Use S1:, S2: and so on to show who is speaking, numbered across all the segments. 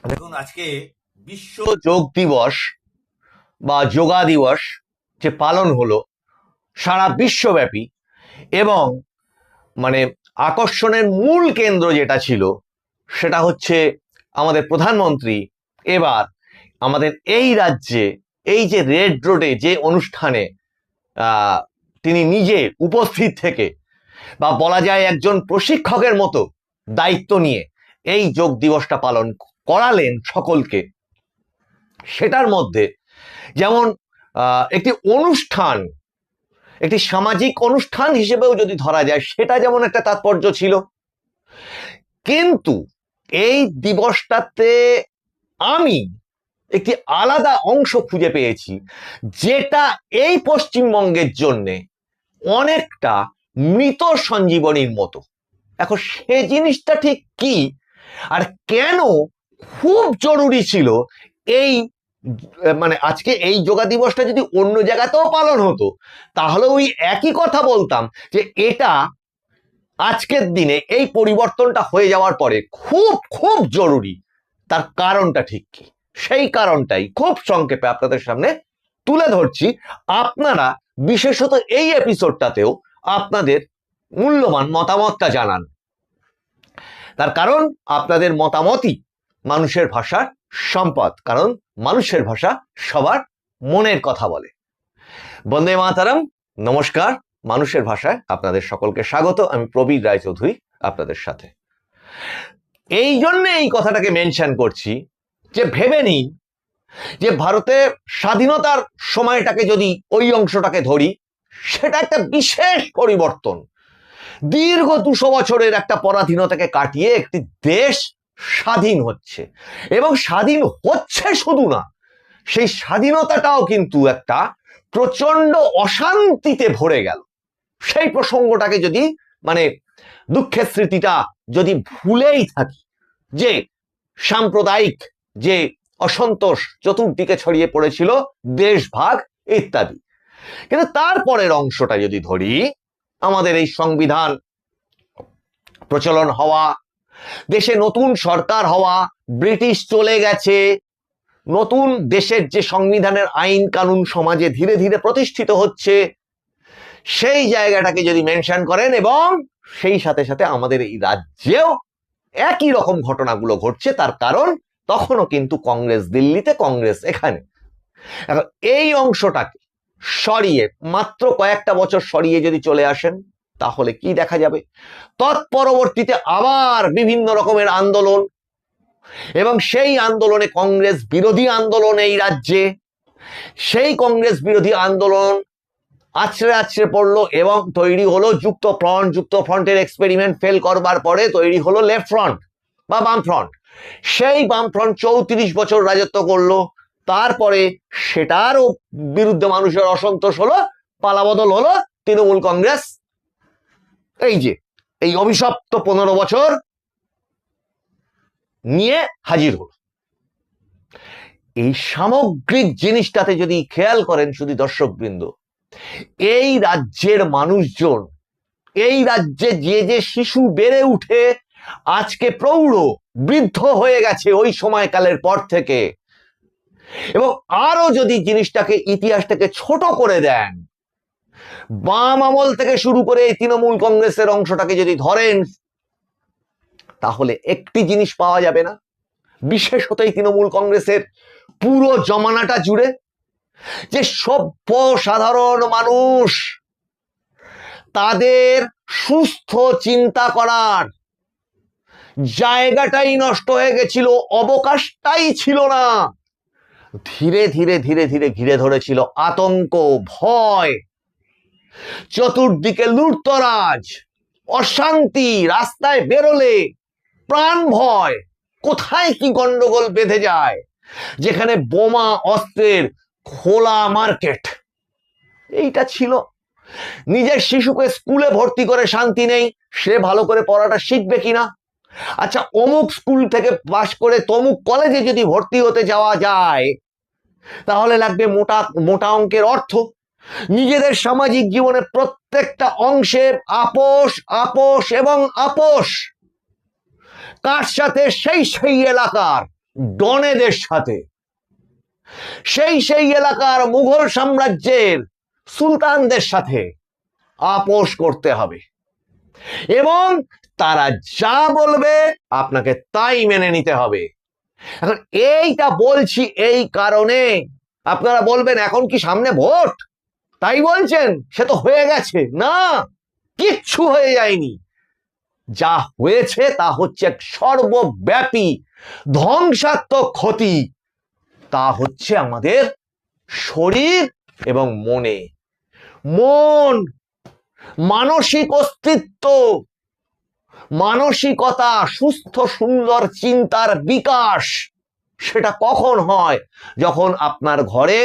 S1: দেখুন, আজকে বিশ্ব যোগ দিবস বা যোগা দিবস যে পালন হলো সারা বিশ্বব্যাপী, এবং মানে আকর্ষণের মূল কেন্দ্র যেটা ছিল সেটা হচ্ছে আমাদের প্রধানমন্ত্রী এবার আমাদের এই রাজ্যে এই যে রেড রোডে যে অনুষ্ঠানে তিনি নিজে উপস্থিত থেকে বা বলা যায় একজন প্রশিক্ষকের মতো দায়িত্ব নিয়ে এই যোগ দিবসটা পালন করালেন সকলকে। সেটার মধ্যে যেমন একটি অনুষ্ঠান, একটি সামাজিক অনুষ্ঠান হিসেবেও যদি ধরা যায় সেটা যেমন একটা তাৎপর্য ছিল, কিন্তু এই দিবসটাতে আমি একটি আলাদা অংশ খুঁজে পেয়েছি যেটা এই পশ্চিমবঙ্গের জন্যে অনেকটা মৃত সঞ্জীবনীর মতো। এখন সে জিনিসটা ঠিক কি আর কেন খুব জরুরি ছিল এই আজকে এই যোগা দিবসটা যদি অন্য জায়গাতেও পালন হতো তাহলে ওই একই কথা বলতাম যে এটা আজকের দিনে এই পরিবর্তনটা হয়ে যাওয়ার পরে খুব খুব জরুরি। তার কারণটা ঠিক কি সেই কারণটাই খুব সংক্ষেপে আপনাদের সামনে তুলে ধরছি। আপনারা বিশেষত এই এপিসোডটাতেও আপনাদের মূল্যবান মতামতটা জানান, তার কারণ আপনাদের মতামতই মানুষের ভাষার সম্পদ, কারণ মানুষের ভাষা সবার মনের কথা বলে। বন্দে মাতারাম, নমস্কার, মানুষের ভাষায় আপনাদের সকলকে স্বাগত। আমি প্রবীর রায়চৌধুরী আপনাদের সাথে। এই জন্য এই কথাটাকে মেনশন করছি যে ভেবে নিন যে ভারতে স্বাধীনতার সময়টাকে যদি ওই অংশটাকে ধরি, সেটা একটা বিশেষ পরিবর্তন। দীর্ঘ 200 বছরের একটা পরাধীনতাকে কাটিয়ে একটি দেশ স্বাধীন হচ্ছে, এবং স্বাধীন হচ্ছে শুধু না, সেই স্বাধীনতাটাও কিন্তু একটা প্রচন্ড অশান্তিতে ভরে গেল। সেই প্রসঙ্গটাকে যদি দুঃখের স্মৃতিটা যদি ভুলেই থাকি, যে সাম্প্রদায়িক যে অসন্তোষ চতুর্দিকে ছড়িয়ে পড়েছিল, দেশভাগ ইত্যাদি। কিন্তু তারপরের অংশটা যদি ধরি, আমাদের এই সংবিধান প্রচলন হওয়া, দেশে নতুন সরকার হওয়া, ব্রিটিশ চলে গেছে, নতুন দেশের যে সংবিধানের আইন কানুন সমাজে ধীরে ধীরে প্রতিষ্ঠিত হচ্ছে, সেই জায়গাটাকে যদি মেনশন করেন, এবং সেই সাথে সাথে আমাদের এই রাজ্যেও একই রকম ঘটনাগুলো ঘটছে, তার কারণ তখনও কিন্তু কংগ্রেস দিল্লিতে, কংগ্রেস এখানে। এখন এই অংশটাকে সরিয়ে মাত্র কয়েকটা বছর সরিয়ে যদি চলে আসেন, তাহলে কি দেখা যাবে? তৎপরবর্তীতে আবার বিভিন্ন রকমের আন্দোলন, এবং সেই আন্দোলনে কংগ্রেস বিরোধী আন্দোলন এই রাজ্যে, সেই কংগ্রেস বিরোধী আন্দোলন আছড়ে আছড়ে পড়লো এবং তৈরি হলো যুক্ত ফ্রন্ট। যুক্ত ফ্রন্টের এক্সপেরিমেন্ট ফেল করবার পরে তৈরি হলো লেফট ফ্রন্ট বা বাম ফ্রন্ট। সেই বাম ফ্রন্ট 34 বছর রাজত্ব করলো, তারপরে সেটারও বিরুদ্ধে মানুষের অসন্তোষ হলো, পালাবদল হলো, তৃণমূল কংগ্রেস এই যে এই অভিশপ্ত 15 বছর নিয়ে হাজির হলো। এই সামগ্রিক জিনিসটাতে যদি খেয়াল করেন শুধু দর্শকবৃন্দ, এই রাজ্যের মানুষজন, এই রাজ্যে যে যে শিশু বেড়ে উঠে আজকে প্রৌঢ় বৃদ্ধ হয়ে গেছে ওই সময়কালের পর থেকে, এবং আরো যদি জিনিসটাকে ইতিহাসটাকে ছোট করে দেন, বাম আমল থেকে শুরু করে এই তৃণমূল কংগ্রেসের অংশটাকে যদি ধরেন, তাহলে একটি জিনিস পাওয়া যাবে না, বিশেষত এই তৃণমূল কংগ্রেসের পুরো জমানাটা জুড়ে, যে সভ্য সাধারণ মানুষ তাদের সুস্থ চিন্তা করার জায়গাটাই নষ্ট হয়ে গেছিল, অবকাশটাই ছিল না। ধীরে ধীরে ধীরে ধীরে ঘিরে ধরেছিল আতঙ্ক, ভয়, চতুর্দিকে লুটতরাজ, অশান্তি, রাস্তায় বেরোলে প্রাণ ভয়, কোথায় কি গন্ডগোল বেঁধে যায়, যেখানে বোমা অস্ত্রের খোলা মার্কেট। এইটা ছিল। নিজের শিশুকে স্কুলে ভর্তি করে শান্তি নেই, সে ভালো করে পড়াটা শিখবে কিনা। আচ্ছা, অমুক স্কুল থেকে পাশ করে তমুক কলেজে যদি ভর্তি হতে যাওয়া যায়, তাহলে লাগবে মোটা মোটা অঙ্কের অর্থ। নিজেদের সামাজিক জীবনের প্রত্যেকটা অংশে আপোষ, আপোষ এবং আপোষ। কার সাথে? সেই সেই এলাকার ডনেদের সাথে, সেই এলাকার মুঘল সাম্রাজ্যের সুলতানদের সাথে আপোষ করতে হবে এবং তারা যা বলবে আপনাকে তাই মেনে নিতে হবে। এখন এইটা বলছি এই কারণে, আপনারা বলবেন এখন কি সামনে ভোট তাই বলছেন, সে তো হয়ে গেছে। না, কিচ্ছু হয়ে যায়নি। যা হয়েছে তা হচ্ছে এক সর্বব্যাপী ধ্বংসাত্মক ক্ষতি। তা হচ্ছে আমাদের শরীর এবং মনে, মন, মানসিক অস্তিত্ব, মানসিকতা, সুস্থ সুন্দর চিন্তার বিকাশ। সেটা কখন হয়? যখন আপনার ঘরে,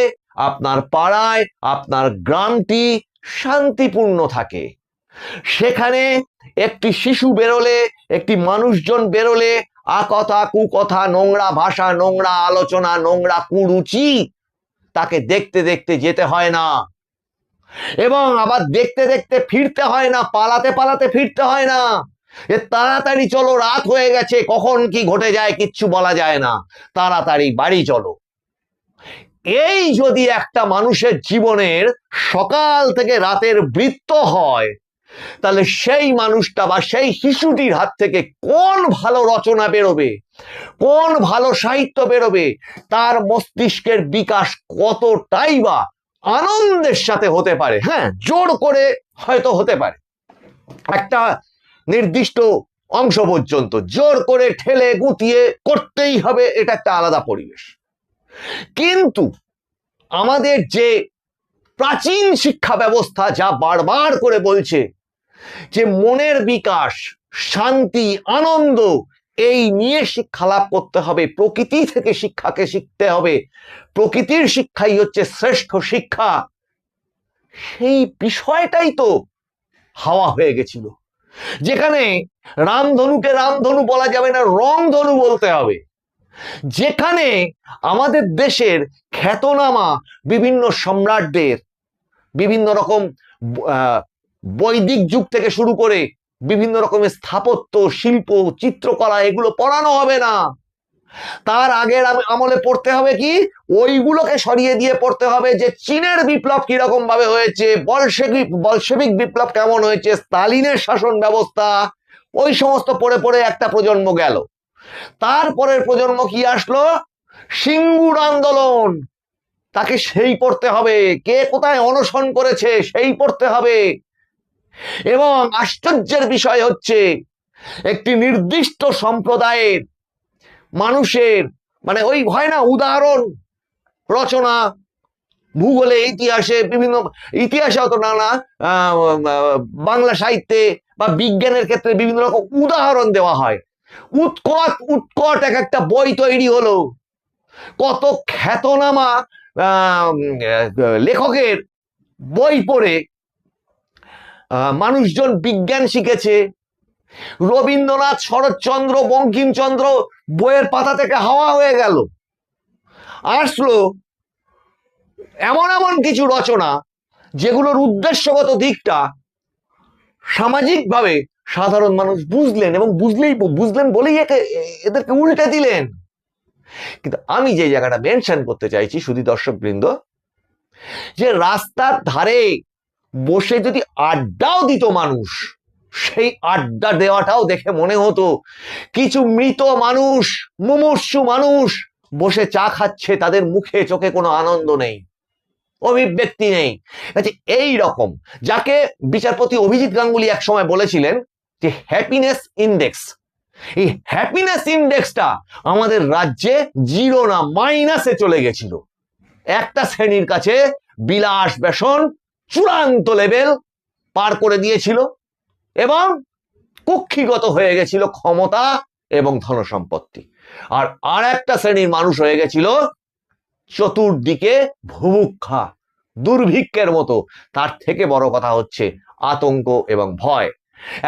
S1: আপনার পাড়ায়, আপনার গ্রামটি শান্তিপূর্ণ থাকে। সেখানে একটি শিশু বেরোলে, একটি মানুষজন বেরোলে আকথা কুকথা, নোংরা ভাষা, নোংরা আলোচনা, নোংরা কুরুচি, তাকে দেখতে দেখতে যেতে হয় না এবং আবার দেখতে দেখতে ফিরতে হয় না, পালাতে পালাতে ফিরতে হয় না। তাড়াতাড়ি চলো, রাত হয়ে গেছে, কখন কি ঘটে যায় কিচ্ছু বলা যায় না, তাড়াতাড়ি বাড়ি চলো। এই যদি একটা মানুষের জীবনের সকাল থেকে রাতের বৃত্ত হয়, তাহলে সেই মানুষটা বা সেই শিশুটির হাত থেকে কোন ভালো রচনা বেরোবে, কোন ভালো সাহিত্য বেরোবে, তার মস্তিষ্কের বিকাশ কতটাই বা আনন্দের সাথে হতে পারে। হ্যাঁ, জোর করে হয়তো হতে পারে, একটা নির্দিষ্ট অংশ পর্যন্ত জোর করে ঠেলে গুটিয়ে করতেই হবে, এটা একটা আলাদা পরিবেশ। কিন্তু আমাদের যে প্রাচীন শিক্ষা ব্যবস্থা যা বারবার করে বলছে যে মনের বিকাশ, শান্তি, আনন্দ, এই নিয়ে শিক্ষা লাভ করতে হবে, প্রকৃতি থেকে শিক্ষাকে শিখতে হবে, প্রকৃতির শিক্ষাই হচ্ছে শ্রেষ্ঠ শিক্ষা, সেই বিষয়টাই তো হাওয়া হয়ে গেছিল। যেখানে রামধনুকে রামধনু বলা যাবে না, রংধনু বলতে হবে। যেখানে আমাদের দেশের খ্যাতনামা বিভিন্ন সম্রাটদের বিভিন্ন রকম বৈদিক যুগ থেকে শুরু করে বিভিন্ন রকমের স্থাপত্য, শিল্প, চিত্রকলা, এগুলো পড়ানো হবে না। তার আগের আমলে পড়তে হবে কি, ওইগুলোকে সরিয়ে দিয়ে পড়তে হবে যে চীনের বিপ্লব কিরকম ভাবে হয়েছে, বলশেভিক বিপ্লব কেমন হয়েছে, স্তালিনের শাসন ব্যবস্থা, ওই সমস্ত পড়ে পড়ে একটা প্রজন্ম গেল। তারপরের প্রজন্ম কি আসলো, সিঙ্গুর আন্দোলন, তাকে সেই পড়তে হবে, কে কোথায় অনশন করেছে সেই পড়তে হবে। এবং আশ্চর্যের বিষয় হচ্ছে একটি নির্দিষ্ট সম্প্রদায়ের মানুষের, মানে ওই হয় না উদাহরণ রচনা, ভূগোলে, ইতিহাসে, বিভিন্ন ইতিহাসে অত না, বাংলা সাহিত্যে বা বিজ্ঞানের ক্ষেত্রে বিভিন্ন রকম উদাহরণ দেওয়া হয়। উৎকট উৎকট এক একটা বই তৈরি হলো, কত খ্যাতনামা লেখকের বই পড়ে মানুষজন বিজ্ঞান শিখেছে। রবীন্দ্রনাথ, শরৎচন্দ্র, বঙ্কিমচন্দ্র বইয়ের পাতা থেকে হাওয়া হয়ে গেল, আসলো এমন এমন কিছু রচনা যেগুলোর উদ্দেশ্যগত দিকটা সামাজিকভাবে সাধারণ মানুষ বুঝলেন এবং বুঝলেন বলেই এদেরকে উল্টে দিলেন। কিন্তু আমি যে জায়গাটা মেনশন করতে চাইছি শুধু দর্শকবৃন্দ, যে রাস্তার ধারে বসে যদি আড্ডাও দিত মানুষ, সেই আড্ডা দেওয়াটাও দেখে মনে হতো কিছু মৃত মানুষ, মুমূর্ষু মানুষ বসে চা খাচ্ছে, তাদের মুখে চোখে কোনো আনন্দ নেই, অভিব্যক্তি নেই। এই রকম, যাকে বিচারপতি অভিজিৎ গাঙ্গুলি এক সময় বলেছিলেন যে হ্যাপিনেস ইন্ডেক্স, এই হ্যাপিনেস ইন্ডেক্সটা আমাদের রাজ্যে জিরো না মাইনাসে চলে গেছিল। একটা শ্রেণীর কাছে বিলাস ব্যসন চূড়ান্ত লেভেল পার করে দিয়েছিল এবং কুক্ষিগত হয়ে গেছিল ক্ষমতা এবং ধনসম্পত্তি। আর একটা শ্রেণীর মানুষ হয়ে গেছিল চতুর্দিকে ভুভুক্ষা, দুর্ভিক্ষের মতো। তার থেকে বড় কথা হচ্ছে আতঙ্ক এবং ভয়।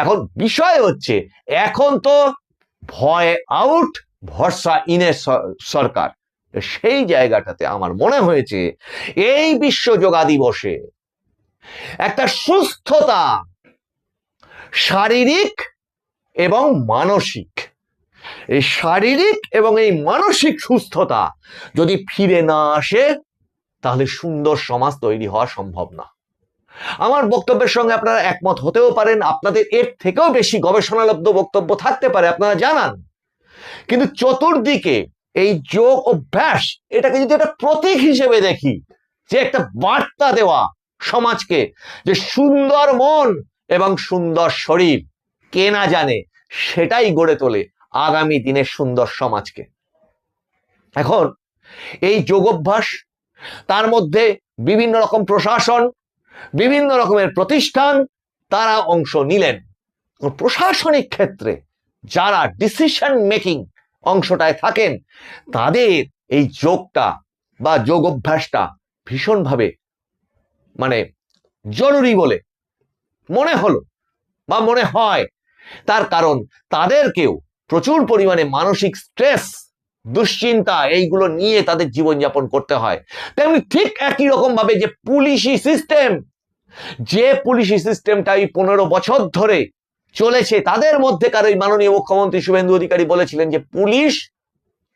S1: এখন বিষয় হচ্ছে, এখন তো ভয় আউট, ভরসা ইনের সরকার। সেই জায়গাটাতে আমার মনে হয়েছে এই বিশ্ব যোগা দিবসে একটা সুস্থতা, শারীরিক এবং মানসিক, এই শারীরিক এবং এই মানসিক সুস্থতা যদি ফিরে না আসে, তাহলে সুন্দর সমাজ তৈরি হওয়া সম্ভব না। আমার বক্তব্যের সঙ্গে আপনারা একমত হতেও পারেন, আপনাদের এর থেকেও বেশি গবেষণালব্ধ বক্তব্য থাকতে পারে, আপনারা জানান। কিন্তু চতুর্দিকে এই যোগ অভ্যাস, এটাকে যদি একটা প্রতীক হিসেবে দেখি, যে একটা বার্তা দেওয়া সমাজকে, যে সুন্দর মন এবং সুন্দর শরীর কে না জানে, সেটাই গড়ে তোলে আগামী দিনের সুন্দর সমাজকে। এখন এই যোগাভ্যাস, তার মধ্যে বিভিন্ন রকম প্রশাসন, বিভিন্ন রকমের প্রতিষ্ঠান তারা অংশ নিলেন। প্রশাসনিক ক্ষেত্রে যারা ডিসিশন মেকিং অংশটায় থাকেন, তাদের এই যোগটা বা যোগ অভ্যাসটা ভীষণভাবে জরুরি বলে মনে হলো বা মনে হয়। তার কারণ তাদেরকেও প্রচুর পরিমাণে মানসিক স্ট্রেস, দুশ্চিন্তা এইগুলো নিয়ে তাদের জীবনযাপন করতে হয়। তেমনি ঠিক একই রকম ভাবে যে পুলিশি সিস্টেমটা এই 15 বছর ধরে চলেছে, তাদের মধ্যেকার ওই মাননীয় মুখ্যমন্ত্রী শুভেন্দু অধিকারী বলেছিলেন যে পুলিশ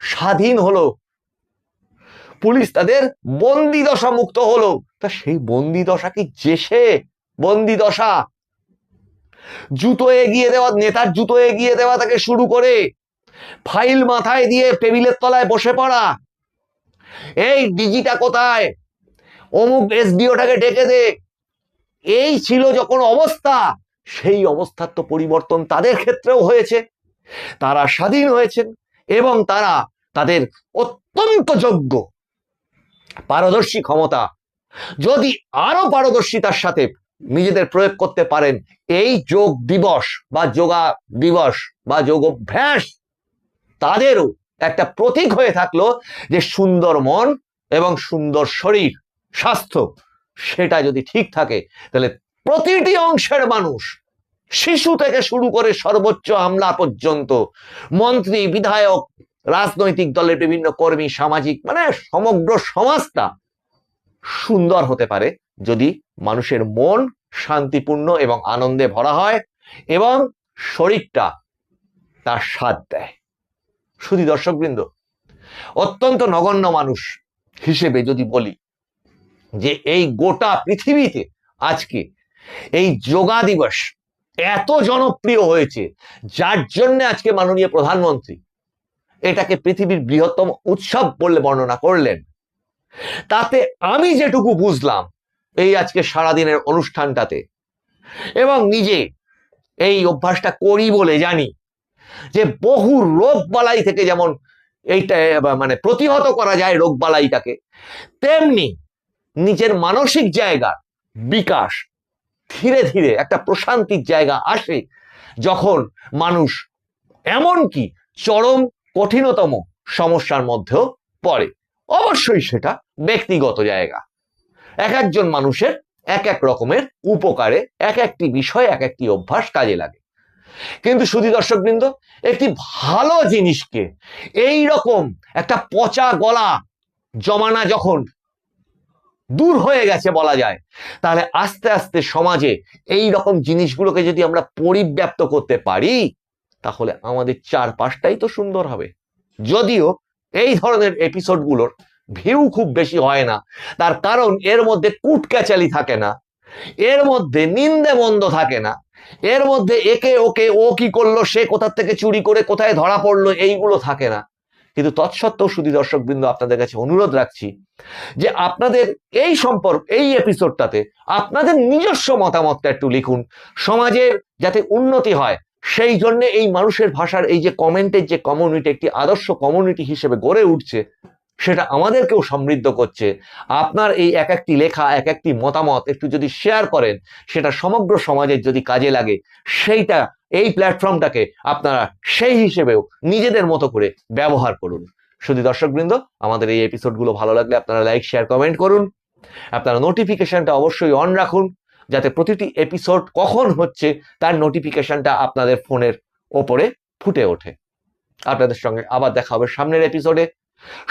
S1: স্বাধীন হলো, পুলিশ তাদের বন্দি দশা মুক্ত হলো। তা সেই বন্দি দশা কি জেসে বন্দি দশা? জুতো এগিয়ে দেওয়া, নেতার জুতো এগিয়ে দেওয়া থেকে শুরু করে ফাইল মাথায় দিয়ে টেবিলের তলায় বসে পড়া, এই ডিজিটা কোথায়, অমুক এসডিওটাকে ডেকে দে, এই ছিল যখন অবস্থা, সেই অবস্থার তো পরিবর্তন তাদের ক্ষেত্রেও হয়েছে। তারা স্বাধীন হয়েছেন এবং তারা তাদের অত্যন্ত যোগ্য পারদর্শী ক্ষমতা যদি আরো পারদর্শিতার সাথে নিজেদের প্রয়োগ করতে পারেন, এই যোগ দিবস বা যোগা দিবস বা যোগ অভ্যাস তাদেরও একটা প্রতীক হয়ে থাকলো যে সুন্দর মন এবং সুন্দর শরীর স্বাস্থ্য, সেটা যদি ঠিক থাকে, তাহলে প্রতিটি অংশের মানুষ, শিশু থেকে শুরু করে সর্বোচ্চ আমলা পর্যন্ত, মন্ত্রী, বিধায়ক, রাজনৈতিক দলের বিভিন্ন কর্মী, সামাজিক, সমগ্র সমাজটা সুন্দর হতে পারে যদি মানুষের মন শান্তিপূর্ণ এবং আনন্দে ভরা হয় এবং শরীরটা তার সাথ দেয়। শুধু দর্শকবৃন্দ, অত্যন্ত নগণ্য মানুষ হিসেবে যদি বলি যে এই গোটা পৃথিবীতে আজকে এই যোগা দিবস এত জনপ্রিয় হয়েছে, যার জন্য আজকে মাননীয় প্রধানমন্ত্রী এটাকে পৃথিবীর বৃহত্তম উৎসব বলে বর্ণনা করলেন। তাতে আমি যেটুকু বুঝলাম এই আজকে সারাদিনের অনুষ্ঠানটাতে, এবং নিজে এই অভ্যাসটা করি বলে জানি, যে বহু রোগ বালাই থেকে যেমন এইটা প্রতিহত করা যায় রোগ বালাইটাকে, তেমনি নিজের মানসিক জায়গার বিকাশ ধীরে ধীরে একটা প্রশান্তির জায়গা আসে যখন মানুষ এমনকি চরম কঠিনতম সমস্যার মধ্যেও পড়ে। অবশ্যই সেটা ব্যক্তিগত জায়গা, এক একজন মানুষের এক এক রকমের উপকারে এক একটি বিষয়, এক একটি অভ্যাস কাজে লাগে। কিন্তু শুধু দর্শকবৃন্দ, একটি ভালো জিনিসকে এই রকম একটা পচা গলা জমানা যখন দূর হয়ে গেছে বলা যায়, তাহলে আস্তে আস্তে সমাজে এই রকম জিনিসগুলোকে যদি আমরা পরিব্যাপ্ত করতে পারি, তাহলে আমাদের চারপাশটাই তো সুন্দর হবে। যদিও এই ধরনের এপিসোডগুলোর ভিউ খুব বেশি হয় না, তার কারণ এর মধ্যে কুটক্যাচালি থাকে না, এর মধ্যে নিন্দে মন্দ থাকে না, এর মধ্যে একে ওকে ও কি করলো, সে কোথা থেকে চুরি করে কোথায় ধরা পড়লো, এইগুলো থাকে না। কিন্তু তৎসত্ত্বেও শুধু দর্শকবৃন্দ আপনাদের কাছে অনুরোধ রাখছি যে আপনাদের এই এপিসোডটাতে আপনাদের নিজস্ব মতামতটা একটু লিখুন। সমাজের যাতে উন্নতি হয় সেই জন্য এই মানুষের ভাষার এই যে কমেন্টের যে কমিউনিটি, একটি আদর্শ কমিউনিটি হিসেবে গড়ে উঠছে, সেটা আমাদেরকেও সমৃদ্ধ করছে। আপনার এই এক একটি লেখা, এক একটি মতামত একটু যদি শেয়ার করেন, সেটা সমগ্র সমাজের যদি কাজে লাগে, সেইটা এই প্ল্যাটফর্মটাকে আপনারা সেই হিসেবেও নিজেদের মতো করে ব্যবহার করুন। শুধু দর্শকবৃন্দ, আমাদের এই এপিসোডগুলো ভালো লাগলে আপনারা লাইক, শেয়ার, কমেন্ট করুন। আপনারা নোটিফিকেশনটা অবশ্যই অন রাখুন, যাতে প্রতিটি এপিসোড কখন হচ্ছে তার নোটিফিকেশনটা আপনাদের ফোনের ওপরে ফুটে ওঠে। আপনাদের সঙ্গে আবার দেখা হবে সামনের এপিসোডে।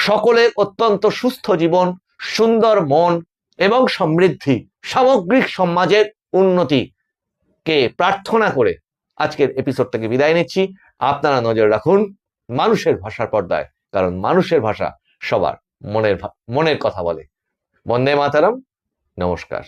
S1: সকলের অত্যন্ত সুস্থ জীবন, সুন্দর মন এবং সমৃদ্ধি, সামগ্রিক সমাজের উন্নতিকে প্রার্থনা করে আজকের এপিসোড থেকে বিদায় নিচ্ছি। আপনারা নজর রাখুন মানুষের ভাষার পর্দায়, কারণ মানুষের ভাষা সবার মনের কথা বলে। বন্দে মাতারাম, নমস্কার।